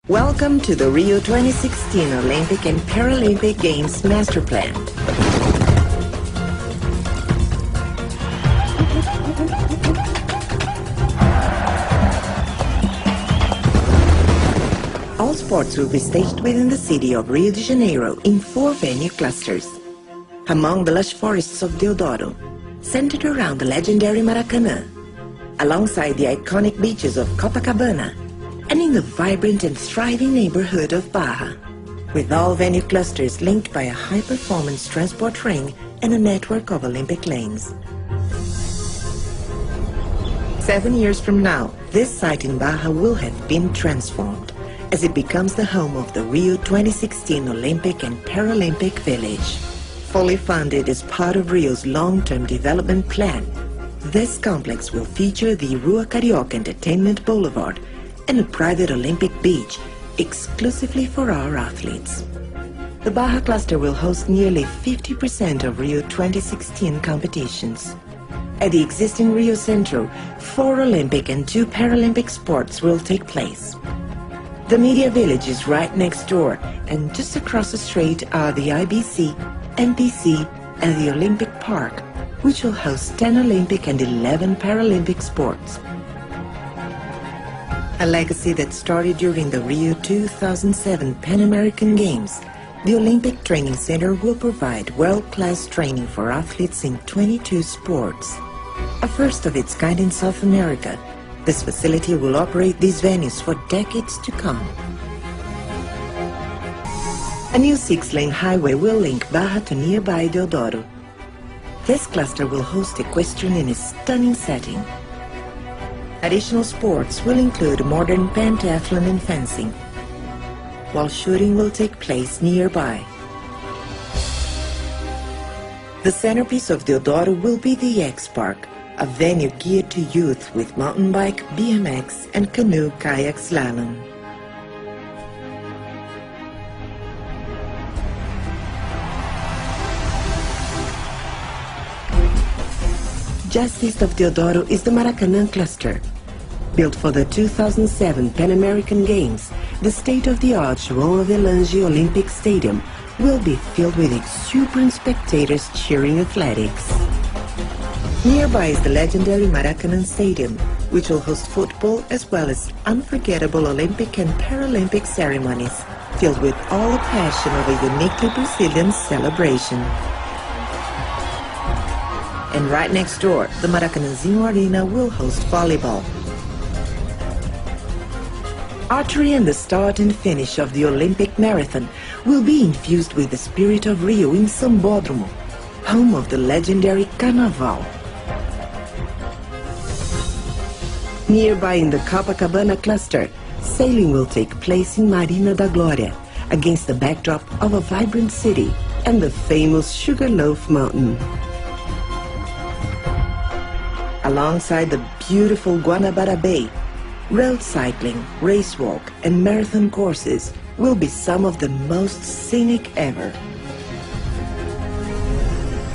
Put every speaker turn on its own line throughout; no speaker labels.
Welcome to the Rio 2016 Olympic and Paralympic Games Master Plan. All sports will be staged within the city of Rio de Janeiro in 4 venue clusters. Among the lush forests of Deodoro, centered around the legendary Maracanã, alongside the iconic beaches of Copacabana, and in the vibrant and thriving neighborhood of Barra, with all venue clusters linked by a high-performance transport ring and a network of Olympic lanes. 7 years from now, this site in Barra will have been transformed, as it becomes the home of the Rio 2016 Olympic and Paralympic Village. Fully funded as part of Rio's long-term development plan, this complex will feature the Rua Carioca Entertainment Boulevard and a private Olympic beach exclusively for our athletes. The Barra cluster will host nearly 50% of Rio 2016 competitions. At the existing Rio Centro, 4 Olympic and 2 Paralympic sports will take place. The Media Village is right next door, and just across the street are the IBC, MPC, and the Olympic Park, which will host 10 Olympic and 11 Paralympic sports. A legacy that started during the Rio 2007 Pan American Games, the Olympic Training Center will provide world-class training for athletes in 22 sports. A first of its kind in South America, this facility will operate these venues for decades to come. A new 6-lane highway will link Barra to nearby Deodoro. This cluster will host equestrian in a stunning setting. Additional sports will include modern pentathlon and fencing, while shooting will take place nearby. The centerpiece of Deodoro will be the X-Park, a venue geared to youth with mountain bike, BMX, and canoe kayak slalom. Just east of Deodoro is the Maracanã cluster. Built for the 2007 Pan American Games, the state-of-the-art João Avelange Olympic Stadium will be filled with exuberant spectators cheering athletics. Nearby is the legendary Maracanã Stadium, which will host football as well as unforgettable Olympic and Paralympic ceremonies, filled with all the passion of a uniquely Brazilian celebration. And right next door, the Maracanãzinho Arena will host volleyball. Archery and the start and finish of the Olympic Marathon will be infused with the spirit of Rio in Sambódromo, home of the legendary Carnaval. Nearby in the Copacabana cluster, sailing will take place in Marina da Glória, against the backdrop of a vibrant city and the famous Sugarloaf Mountain. Alongside the beautiful Guanabara Bay, road cycling, race walk, and marathon courses will be some of the most scenic ever.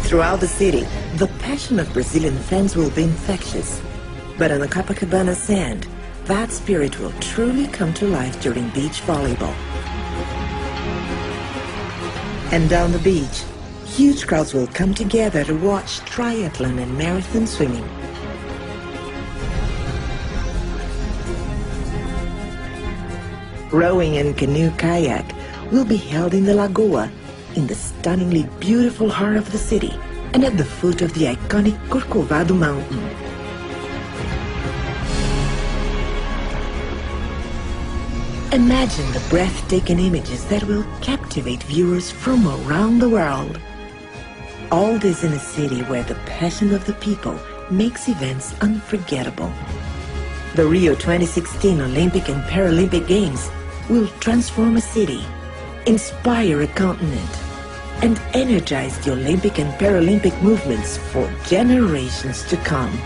Throughout the city, the passion of Brazilian fans will be infectious. But on the Copacabana sand, that spirit will truly come to life during beach volleyball. And down the beach, huge crowds will come together to watch triathlon and marathon swimming. Rowing and canoe kayak will be held in the Lagoa, in the stunningly beautiful heart of the city, and at the foot of the iconic Corcovado Mountain. Imagine the breathtaking images that will captivate viewers from around the world. All this in a city where the passion of the people makes events unforgettable. The Rio 2016 Olympic and Paralympic Games will transform a city, inspire a continent, and energize the Olympic and Paralympic movements for generations to come.